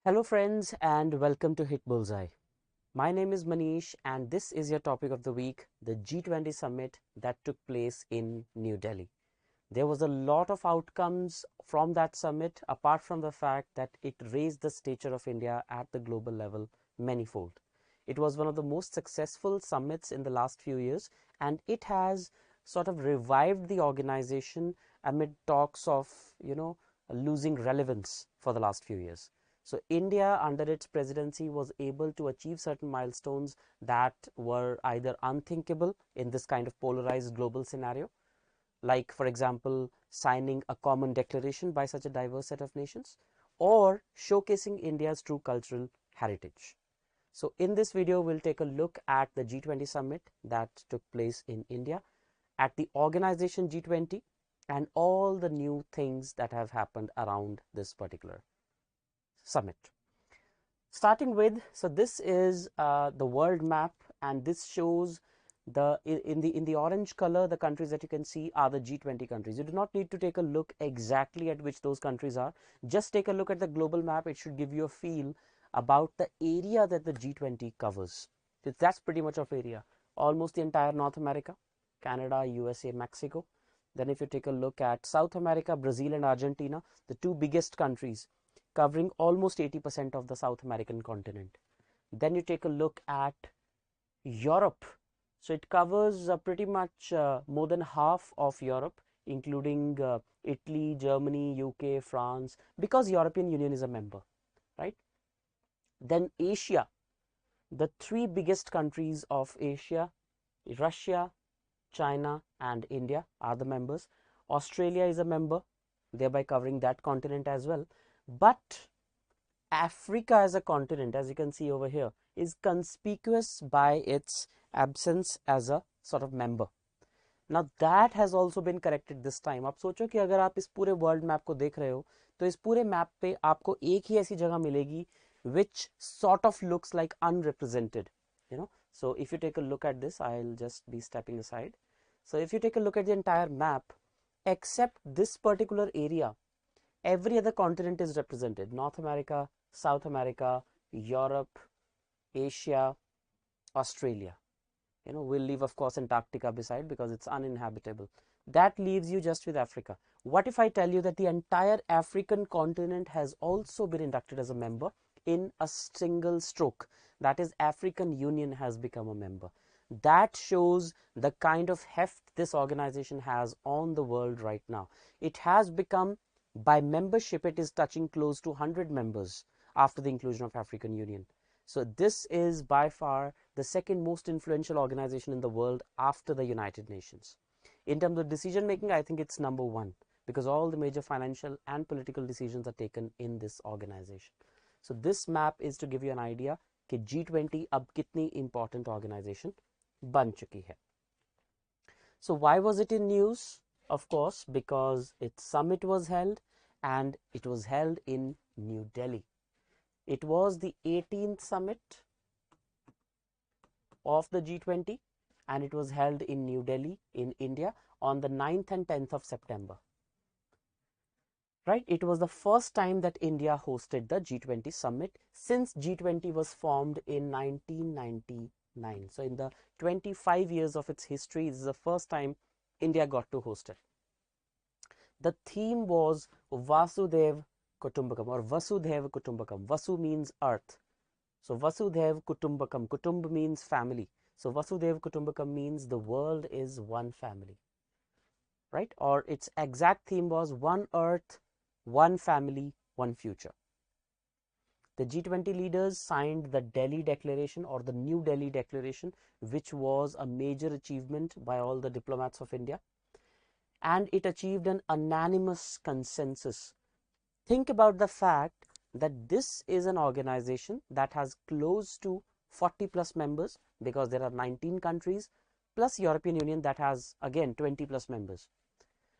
Hello friends and welcome to HitBullsEye. My name is Manish and this is your topic of the week, the G20 summit that took place in New Delhi. There was a lot of outcomes from that summit apart from the fact that it raised the stature of India at the global level manyfold. It was one of the most successful summits in the last few years and it has sort of revived the organization amid talks of, losing relevance for the last few years. So India under its presidency was able to achieve certain milestones that were either unthinkable in this kind of polarized global scenario, like for example, signing a common declaration by such a diverse set of nations, or showcasing India's true cultural heritage. So in this video, we'll take a look at the G20 summit that took place in India, at the organization G20, and all the new things that have happened around this particular summit. Starting with, so this is the world map, and this shows in the orange color, the countries that you can see are the G20 countries. You do not need to take a look exactly at which those countries are. Just take a look at the global map. It should give you a feel about the area that the G20 covers. That's pretty much of area. Almost the entire North America, Canada, USA, Mexico. Then if you take a look at South America, Brazil and Argentina, the two biggest countries, covering almost 80% of the South American continent. Then you take a look at Europe. So it covers pretty much more than half of Europe, including Italy, Germany, UK, France, because European Union is a member, right? Then Asia, the three biggest countries of Asia, Russia, China and India are the members. Australia is a member, thereby covering that continent as well. But Africa as a continent, as you can see over here, is conspicuous by its absence as a sort of member. Now that has also been corrected this time. आप सोचो कि अगर आप इस पूरे world map को देख रहे हो तो इस पूरे मैप पे आपको एक ही ऐसी जगह मिलेगी which sort of looks like unrepresented, So if you take a look at this, I'll just be stepping aside. So if you take a look at the entire map, except this particular area, every other continent is represented. North America, South America, Europe, Asia, Australia. We'll leave, of course, Antarctica beside because it's uninhabitable. That leaves you just with Africa. What if I tell you that the entire African continent has also been inducted as a member in a single stroke? That is, African Union has become a member. That shows the kind of heft this organization has on the world right now. It has become, by membership, it is touching close to 100 members after the inclusion of African Union. So this is by far the second most influential organization in the world after the United Nations. In terms of decision making, I think it's number one because all the major financial and political decisions are taken in this organization. So this map is to give you an idea कि G20 अब कितनी important organization बन चुकी है. So why was it in news? Of course, because its summit was held and it was held in New Delhi. It was the 18th summit of the G20 and it was held in New Delhi in India on the 9th and 10th of September. Right? It was the first time that India hosted the G20 summit since G20 was formed in 1999. So in the 25 years of its history, this is the first time India got to host it. The theme was Vasudev Kutumbakam or Vasudhaiva Kutumbakam. Vasu means earth. So Vasudhaiva Kutumbakam. Kutumb means family. So Vasudhaiva Kutumbakam means the world is one family. Right? Or its exact theme was one earth, one family, one future. The G20 leaders signed the Delhi Declaration or the New Delhi Declaration, which was a major achievement by all the diplomats of India. And it achieved an unanimous consensus. Think about the fact that this is an organization that has close to 40 plus members because there are 19 countries plus European Union that has again 20 plus members.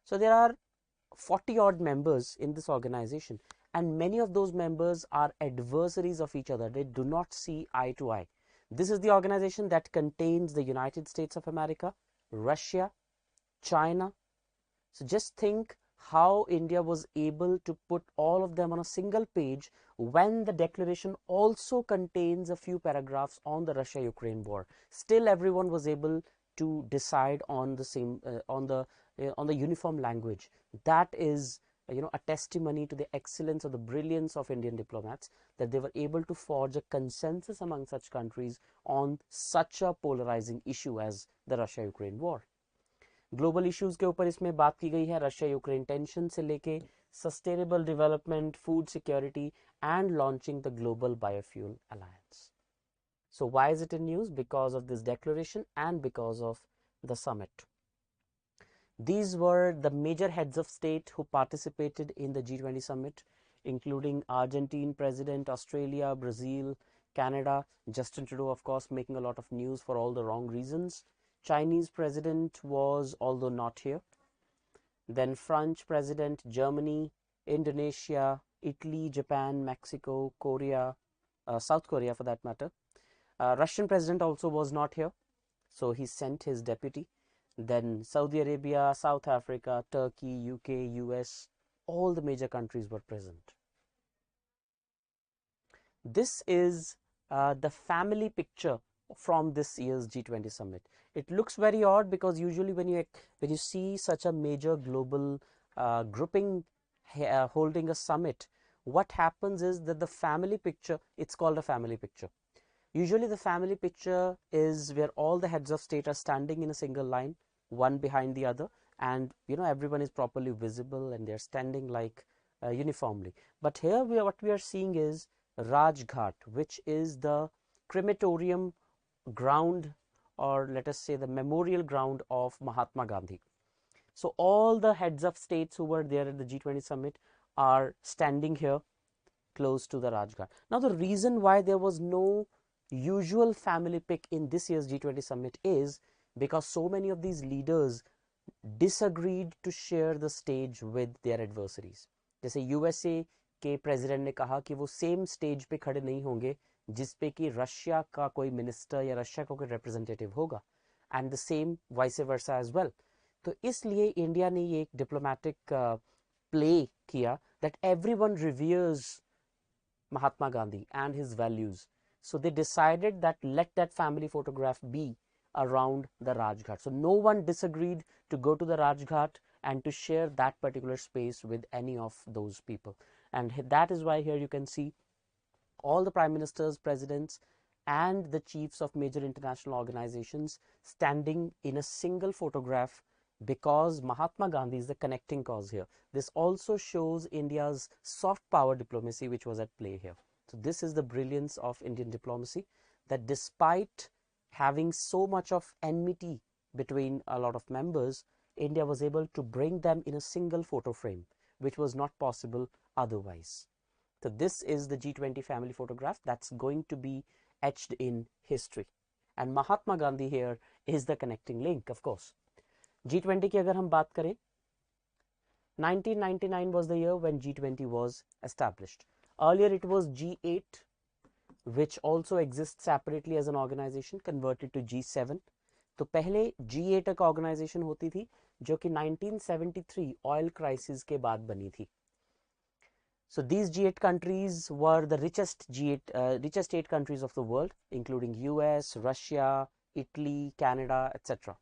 So there are 40 odd members in this organization and many of those members are adversaries of each other. They do not see eye to eye. This is the organization that contains the United States of America, Russia, China. So just think how India was able to put all of them on a single page when the declaration also contains a few paragraphs on the Russia-Ukraine war. Still, everyone was able to decide on the same on the uniform language. That is, a testimony to the excellence or the brilliance of Indian diplomats, that they were able to forge a consensus among such countries on such a polarizing issue as the Russia-Ukraine war. Global issues के ऊपर इसमें बात की गई है, Russia Ukraine tension से लेके sustainable development, food security and launching the global biofuel alliance. So why is it in news? Because of this declaration and because of the summit. These were the major heads of state who participated in the G20 summit, including Argentine president, Australia, Brazil, Canada. Justin Trudeau, of course, making a lot of news for all the wrong reasons. Chinese president was, although not here. Then French president, Germany, Indonesia, Italy, Japan, Mexico, Korea, South Korea for that matter. Russian president also was not here, so he sent his deputy. Then Saudi Arabia, South Africa, Turkey, UK, US, all the major countries were present. This is the family picture from this year's G20 summit. It looks very odd because usually when you see such a major global grouping holding a summit, what happens is that the family picture, it's called a family picture. Usually the family picture is where all the heads of state are standing in a single line, one behind the other, and everyone is properly visible and they're standing like uniformly. But here what we are seeing is Rajghat, which is the crematorium ground, or let us say the memorial ground of Mahatma Gandhi. So all the heads of states who were there at the G20 summit are standing here close to the Rajghat. Now the reason why there was no usual family pic in this year's G20 summit is because so many of these leaders disagreed to share the stage with their adversaries. जैसे USA के president ने कहा कि वो same stage पे खड़े नहीं होंगे जिस पे कि रशिया का कोई मिनिस्टर या रशिया का कोई रिप्रेजेंटेटिव होगा, and the same vice versa as well. तो इसलिए इंडिया ने ये एक डिप्लोमेटिक प्ले किया that everyone reveres Mahatma Gandhi and his values. So they decided that let that family photograph be around the Rajghat. So no one disagreed to go to the Rajghat and to share that particular space with any of those people. And that is why here you can see all the prime ministers, presidents, and the chiefs of major international organizations standing in a single photograph, because Mahatma Gandhi is the connecting cause here. This also shows India's soft power diplomacy which was at play here. So this is the brilliance of Indian diplomacy, that despite having so much of enmity between a lot of members, India was able to bring them in a single photo frame, which was not possible otherwise. So this is the G20 family photograph that's going to be etched in history. And Mahatma Gandhi here is the connecting link, of course. G20 की अगर हम बात करें, 1999 was the year when G20 was established. Earlier it was G8, which also exists separately as an organization, converted to G7. तो पहले G8 एक organization होती थी जो कि 1973 oil crisis के बाद बनी थी. So these G8 countries were the richest richest 8 countries of the world, including US, Russia, Italy, Canada, etc.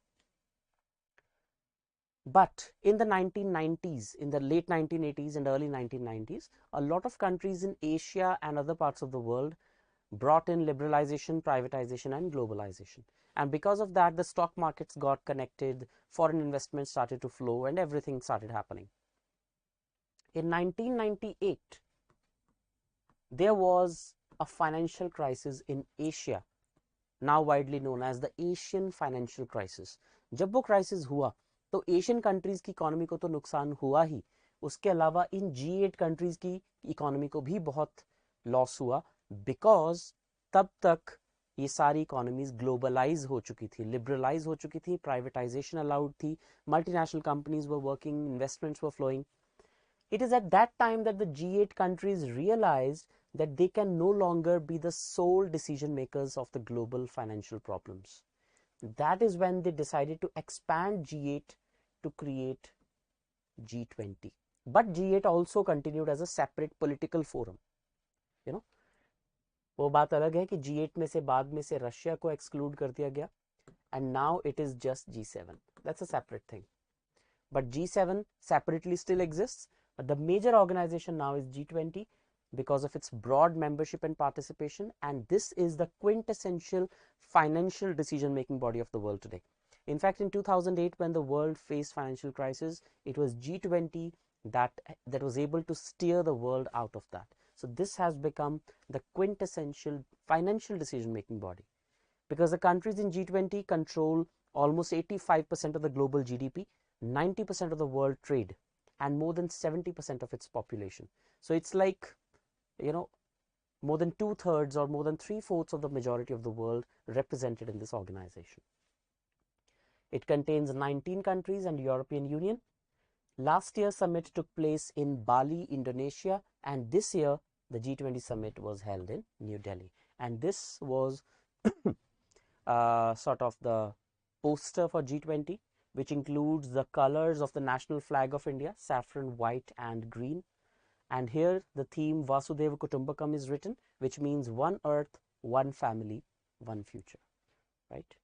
But in the 1990s, in the late 1980s and early 1990s, a lot of countries in Asia and other parts of the world brought in liberalization, privatization, and globalization. And because of that, the stock markets got connected, foreign investments started to flow, and everything started happening. In 1998, there was a financial crisis in Asia, now widely known as the Asian financial crisis. जब वो crisis हुआ, तो Asian countries की economy को तो नुकसान हुआ ही, उसके अलावा इन G8 कंट्रीज की इकोनॉमी को भी बहुत लॉस हुआ, बिकॉज तब तक ये सारी इकोनॉमीज ग्लोबलाइज हो चुकी थी, लिबरलाइज हो चुकी थी, प्राइवेटाइजेशन अलाउड थी, multinational companies were working, investments were flowing. It is at that time that the G8 countries realized that they can no longer be the sole decision makers of the global financial problems. That is when they decided to expand G8 to create G20. But G8 also continued as a separate political forum. You know, वो बात अलग है कि G8 में से बाद में से रशिया को एक्सक्लूड कर दिया गया and now it is just G7. That's a separate thing. But G7 separately still exists, but the major organization now is G20 because of its broad membership and participation, and this is the quintessential financial decision-making body of the world today. In fact, in 2008, when the world faced financial crisis, it was G20 that was able to steer the world out of that. So this has become the quintessential financial decision-making body, because the countries in G20 control almost 85% of the global GDP, 90% of the world trade, and more than 70% of its population. So it's like, you know, more than 2/3 or more than 3/4 of the majority of the world represented in this organization. It contains 19 countries and European Union. Last year's summit took place in Bali, Indonesia, and this year the G20 summit was held in New Delhi. And this was sort of the poster for G20, which includes the colors of the national flag of India, saffron, white and green. And here the theme Vasudhaiva Kutumbakam is written, which means one earth, one family, one future, right?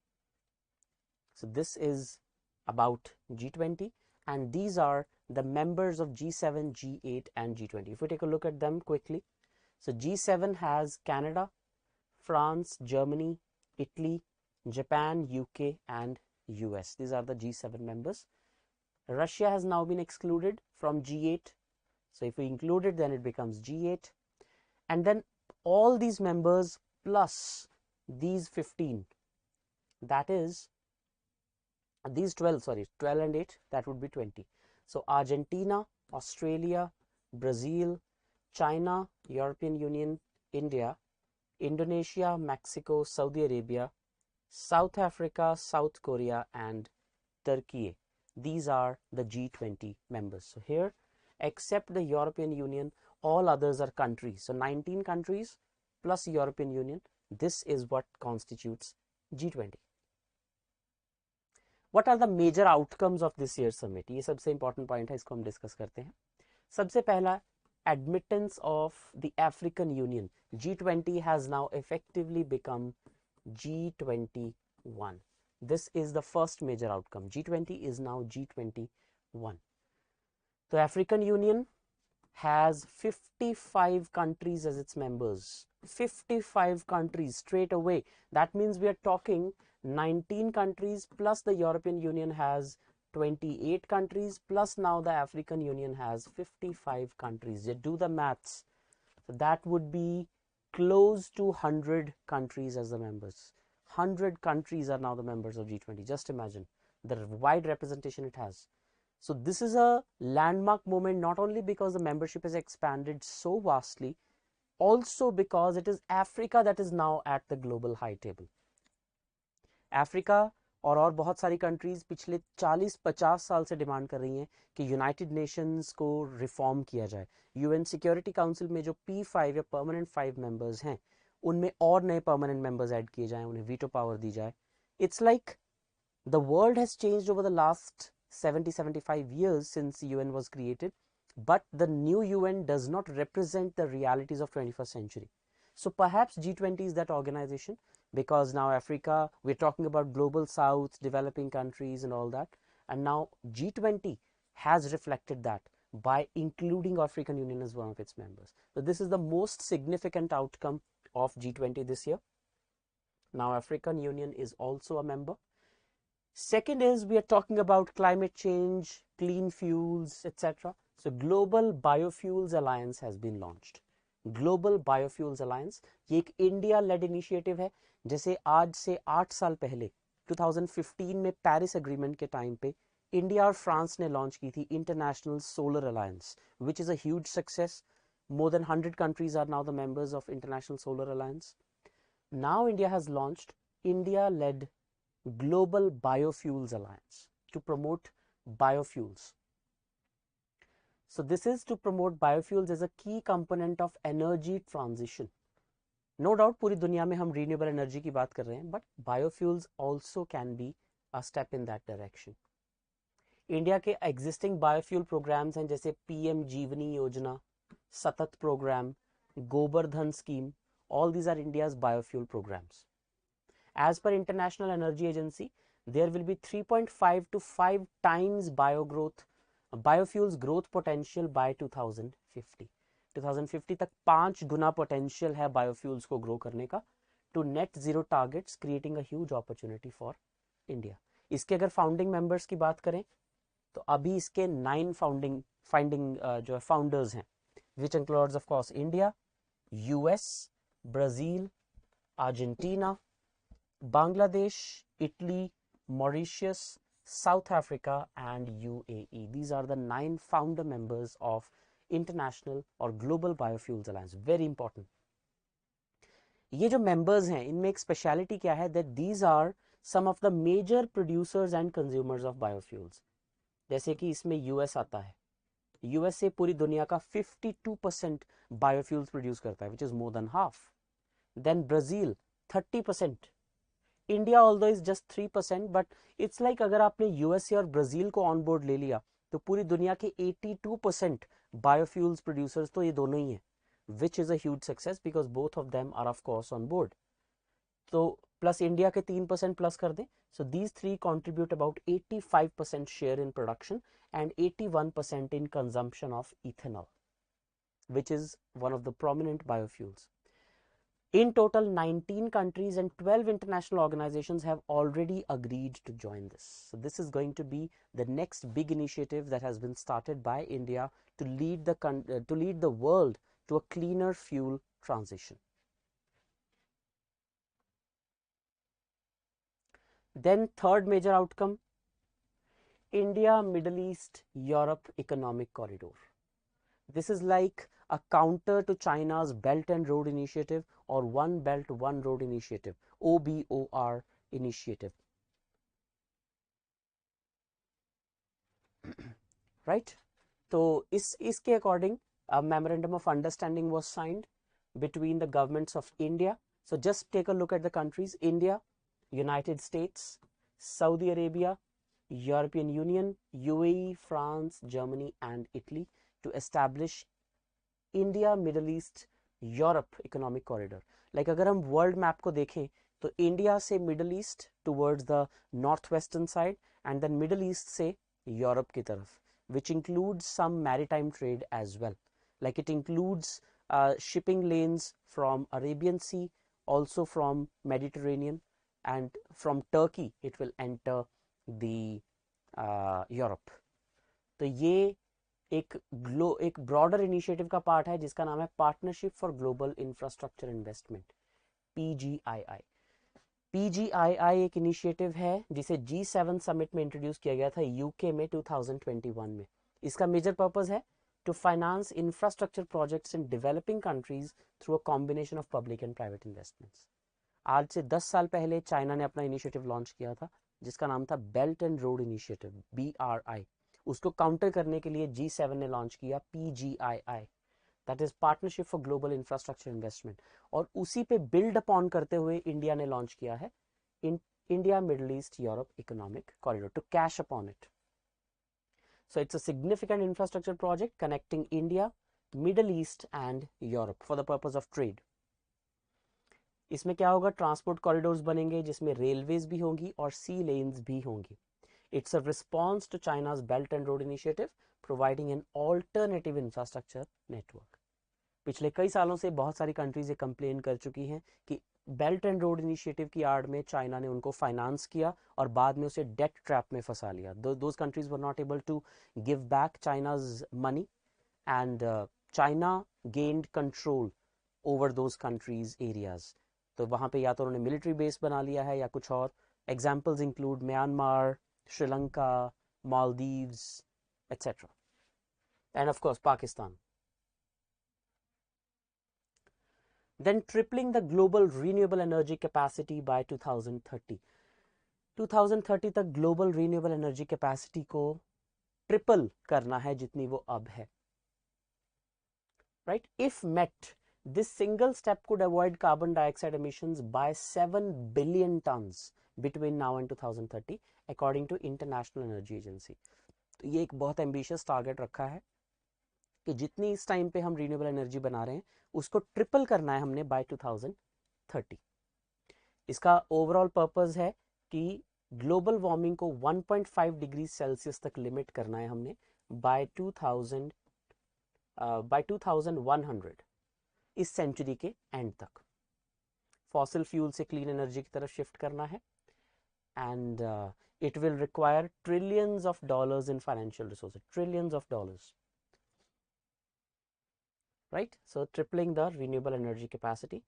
So this is about G20, and these are the members of G7, G8 and G20. If we take a look at them quickly, so G7 has Canada, France, Germany, Italy, Japan, UK and US. These are the G7 members. Russia has now been excluded from G8. So if we include it, then it becomes G8. And then all these members plus these 15, that is these 12 and 8, that would be 20. So Argentina, Australia, Brazil, China, European Union, India, Indonesia, Mexico, Saudi Arabia, South Africa, South Korea and Turkey. These are the G20 members. So here, except the European Union, all others are countries. So 19 countries plus European Union, this is what constitutes G20. What are the major outcomes of this year's summit? ये सबसे important point है, इसको हम discuss करते हैं. सबसे पहला, admittance of the African Union. G20 has now effectively become G21. This is the first major outcome. G20 is now G21. The African Union has 55 countries as its members. 55 countries straight away. That means we are talking 19 countries plus the European Union has 28 countries plus now the African Union has 55 countries. You do the maths. So that would be close to 100 countries as the members. 100 countries are now the members of G20. Just imagine the wide representation it has. So this is a landmark moment, not only because the membership has expanded so vastly, also because it is Africa that is now at the global high table. Africa और बहुत सारी countries पिछले 40-50 साल से demand कर रही हैं कि यूनाइटेड नेशंस को रिफॉर्म किया जाए. यूएन सिक्योरिटी काउंसिल में जो P5 या परमानेंट 5 मेंबर्स हैं, उनमें और नए परमानेंट मेंबर्स ऐड किए जाएं, उन्हें वीटो पावर दी जाए. It's like the world has changed over the last 70-75 years since UN was created, but the new UN does not represent the realities of 21st century. So perhaps G20 is that organization, because now Africa, we're talking about global south, developing countries and all that, and now G20 has reflected that by including African Union as one of its members. So this is the most significant outcome of G20 this year. Now African Union is also a member. Second is, we are talking about climate change, clean fuels, etc. So Global Biofuels Alliance has been launched. Global Biofuels Alliance, ये एक India lead initiative है. जैसे आज से 8 साल पहले 2015 में Paris agreement के टाइम पे इंडिया और फ्रांस ने लॉन्च की थी international solar alliance, which is a huge success. More than 100 countries are now the members of International Solar Alliance. Now India has launched India-led Global Biofuels Alliance to promote biofuels. So this is to promote biofuels as a key component of energy transition. No doubt पूरी दुनिया में हम renewable energy की बात कर रहे हैं, but biofuels also can be a step in that direction. India के एग्जिस्टिंग बायोफ्यूल प्रोग्राम्स हैं जैसे PM Jivani Yojana, Satat programme, Gobardhan scheme, all these are India's biofuel programs. As per International Energy Agency, there will be 3.5 to 5 times biofuels growth potential by 2050. 2050 तक 5 गुना potential है biofuels को grow करने का to net zero targets, creating a huge opportunity for India. इसके अगर founding members की बात करें तो अभी इसके 9 जो है founders हैं, which includes of course India, US, Brazil, Argentina, Bangladesh, Italy, Mauritius, South Africa and UAE. These are the 9 founder members of International or Global Biofuels Alliance. Very important. ये जो members हैं इनमें एक speciality क्या है that these are some of the major producers and consumers of biofuels. जैसे कि इसमें US आता है. US से पूरी दुनिया का 52% biofuels produce करता है, which is more than half. Then Brazil 30%. India although is just 3%, but it's like अगर आपने USA और ब्राजील को ऑन बोर्ड ले लिया तो पूरी दुनिया के 82% biofuels producers तो ये दोनों ही हैं, which is a huge success because both of them are of course on board. तो प्लस इंडिया के 3% प्लस कर दें, so these three contribute about 85% share in production and 81% in consumption of ethanol, which is one of the prominent biofuels. In total, 19 countries and 12 international organizations have already agreed to join this. So this is going to be the next big initiative that has been started by India to lead the world to a cleaner fuel transition. Then third major outcome, India, Middle East, Europe Economic Corridor. This is like a counter to China's Belt and Road Initiative or One Belt, One Road Initiative, OBOR initiative. Right? So, इसके according, a memorandum of understanding was signed between the governments of India. So, just take a look at the countries: India, United States, Saudi Arabia, European Union, UAE, France, Germany and Italy to establish India, Middle East, Europe Economic Corridor. Like अगर हम world map को देखें तो India से Middle East towards the northwestern side and then Middle East से Europe की तरफ, which includes some maritime trade as well. Like it includes shipping lanes from Arabian Sea, also from Mediterranean, and from Turkey it will enter the Europe. तो ये एक broader initiative का part है जिसका नाम है partnership for global infrastructure investment, PGII. PGII एक initiative है जिसे G7 समिट में इंट्रोड्यूस किया गया था यूके में 2021 में. इसका मेजर पर्पस है to finance infrastructure projects in developing countries through a combination of public and private investments. आज से 10 साल पहले चाइना ने अपना इनिशिएटिव लॉन्च किया था जिसका नाम था belt and road initiative, BRI. उसको काउंटर करने के लिए G7 ने लॉन्च किया PGII, that is partnership for global infrastructure investment. और उसी पे बिल्ड अपॉन करते हुए इंडिया ने लॉन्च किया है India middle east Europe economic corridor to cash upon it. So it's a significant infrastructure project connecting India, middle east and Europe for the purpose of trade. इसमें क्या होगा, transport corridors बनेंगे जिसमें railways भी होंगी और सी लेन्स भी होंगी. It's a response to China's Belt and Road Initiative, providing an alternative infrastructure network. पिछले कई सालों से बहुत सारी कंट्रीज ये कंप्लेन कर चुकी हैं कि बेल्ट एंड रोड इनिशिएटिव की आड़ में चाइना ने उनको फाइनेंस किया और बाद में उसे डेट ट्रैप में फंसा लिया. Those countries were not able to give back China's money and China gained control over those countries areas. तो वहाँ पे या तो उन्होंने मिलिट्री बेस बना लिया है या कुछ और. Examples include Myanmar, Sri Lanka, Maldives, etc. And of course Pakistan. Then tripling the global renewable energy capacity by 2030. 2030 तक global renewable energy capacity को ट्रिपल करना है जितनी वो अब है. Right? If met, this single step could avoid carbon dioxide emissions by 7 billion tons between now and 2030, according to International Energy Agency. तो ये एक बहुत एम्बिशियस टारगेट रखा है कि जितनी इस टाइम पे हम रीन्यूएबल एनर्जी बना रहे हैं उसको ट्रिपल करना है हमने बाय 2030। इसका ओवरऑल पर्पस है कि ग्लोबल वार्मिंग को 1.5 डिग्री सेल्सियस तक लिमिट करना है हमने बाय 2100 इस सेंचुरी के एंड तक। फॉसिल फ्यूल से क्लीन एनर्जी की तरफ शिफ्ट करना है and it will require trillions of dollars in financial resources, trillions of dollars, right? So tripling the renewable energy capacity.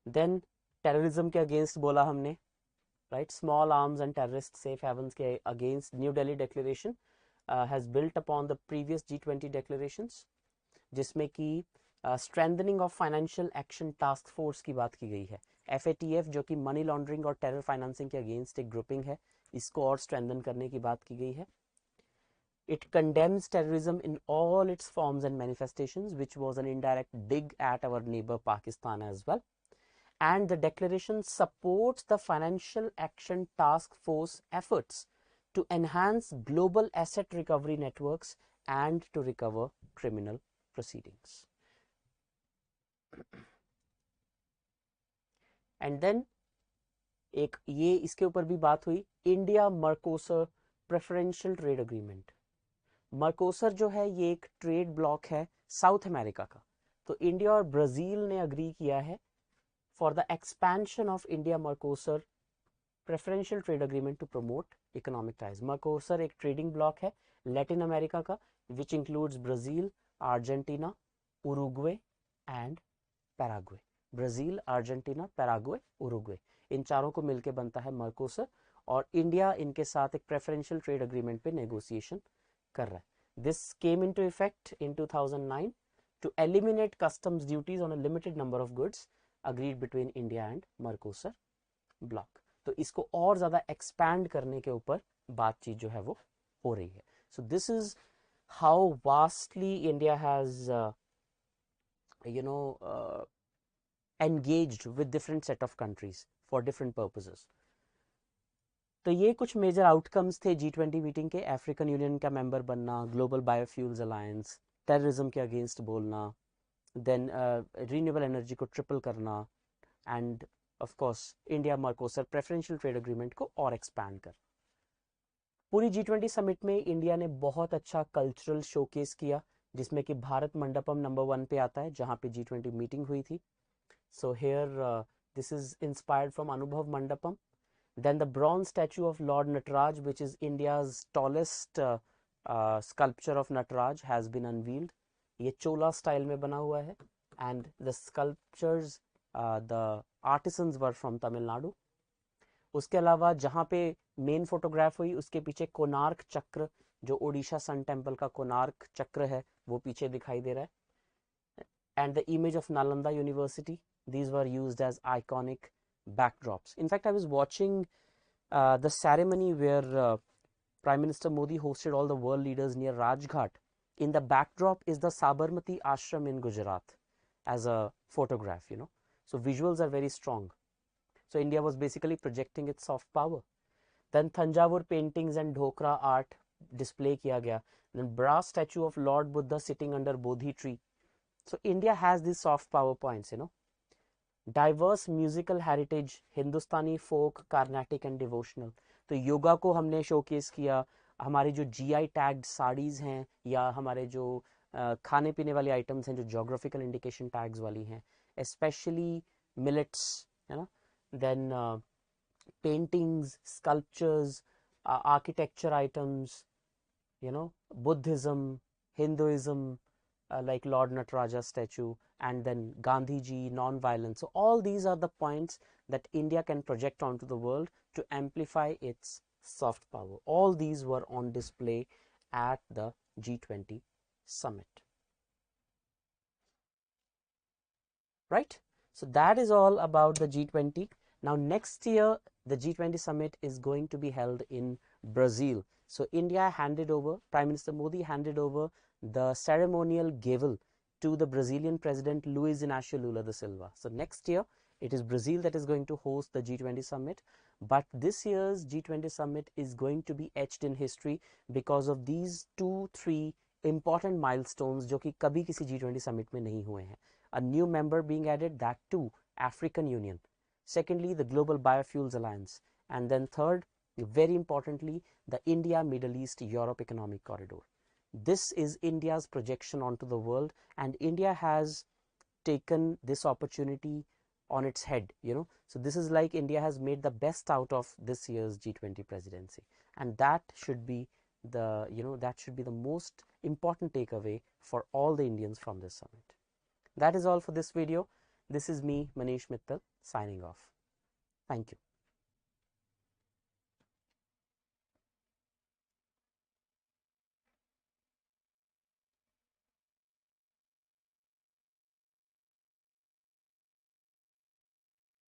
Then terrorism के against बोला हमने, right? Small arms and terrorist safe havens के against New Delhi declaration has built upon the previous G20 declarations, जिसमें कि strengthening of financial action task force की बात की गई है। FATF जो कि मनी लॉन्ड्रिंग और टेरर फाइनेंसिंग के अगेंस्ट एक ग्रुपिंग है, इसको और स्ट्रेंथन करने की बात की गई है। It condemns terrorism in all its forms and manifestations, which was an indirect dig at our neighbor Pakistan as well. And the declaration supports the Financial Action Task Force efforts to enhance global asset recovery networks and to recover criminal proceedings. And then एक ये इसके ऊपर भी बात हुई, India Mercosur preferential trade agreement. Mercosur जो है ये एक ट्रेड ब्लॉक है साउथ अमेरिका का। तो इंडिया और ब्राजील ने अग्री किया है for the expansion of India Mercosur preferential trade agreement to promote economic ties. Mercosur एक ट्रेडिंग ब्लॉक है लैटिन अमेरिका का, which includes Brazil, Argentina, Uruguay and Paraguay. Brazil, Argentina, Paraguay, Uruguay, इन चारों को मिलकर बनता है मर्कोसर, और इंडिया इनके साथ एक प्रेफरेंशियल ट्रेड अग्रीमेंट पे नेगोशिएशन कर रहा है। This came into effect in 2009 to eliminate customs duties on a limited number of goods agreed between India and Mercosur bloc. तो इसको और ज्यादा एक्सपैंड करने के ऊपर बातचीत जो है वो हो रही है। So this is how vastly India has engaged with different set of countries for different purposes. तो ये कुछ मेजर आउटकम्स थे G20 मीटिंग के। अफ्रीकन यूनियन का मेंबर बनना, ग्लोबल बायोफ्यूल्स अलायंस, टेररिज्म के अगेंस्ट बोलना, देन रीन्यूएबल एनर्जी को ट्रिपल करना, and of course India Mercosur preferential trade agreement को और एक्सपैंड कर। पूरी G20 समिट में इंडिया ने बहुत अच्छा कल्चरल शोकेस किया, जिसमें कि भारत मंडपम नंबर 1 पे आता है जहाँ पे G20 मीटिंग हुई थी। So here this is inspired from Anubhav Mandapam. Then the bronze statue of Lord Nataraj, which is India's tallest sculpture of Nataraj, has been unveiled. ये चोला स्टाइल में बना हुआ है, and the sculptures, the artisans were from Tamil Nadu. उसके अलावा जहाँ पे main photograph हुई उसके पीछे कोणार्क चक्र, जो ओडिशा सन टेम्पल का कोणार्क चक्र है, वो पीछे दिखाई दे रहा है, and the image of Nalanda University. These were used as iconic backdrops. In fact, I was watching the ceremony where Prime Minister Modi hosted all the world leaders near Rajghat. In the backdrop is the Sabarmati Ashram in Gujarat as a photograph, you know. So visuals are very strong. So India was basically projecting its soft power. Then Thanjavur paintings and Dhokra art display किया गया. Then brass statue of Lord Buddha sitting under Bodhi tree. So India has these soft power points, you know. Diverse musical heritage, Hindustani, folk, Carnatic and devotional. तो योगा को हमने showcase किया, हमारी जो GI tagged saris हैं या हमारे जो खाने पीने वाली आइटम्स हैं जो जोग्राफिकल इंडिकेशन टैग्स वाली हैं, स्पेशली मिलेट्स, है ना, then paintings, sculptures, architecture items, you know, Buddhism, Hinduism, like Lord Nataraja statue, and then Gandhiji, non-violence. So all these are the points that India can project onto the world to amplify its soft power. All these were on display at the G20 summit. Right? So that is all about the G20. Now next year, the G20 summit is going to be held in Brazil. So India handed over, Prime Minister Modi handed over the ceremonial gavel to the Brazilian President Luiz Inácio Lula da Silva. So next year, it is Brazil that is going to host the G20 summit. But this year's G20 summit is going to be etched in history because of these 2-3 important milestones जो कि कभी किसी G20 summit में नहीं हुए हैं. A new member being added, that too, African Union. Secondly, the Global Biofuels Alliance. And then third, very importantly, the India-Middle East-Europe Economic Corridor. This is India's projection onto the world, and India has taken this opportunity on its head, So this is like India has made the best out of this year's G20 presidency, and that should be the most important takeaway for all the Indians from this summit. That is all for this video. This is me, Manish Mittal, signing off. Thank you.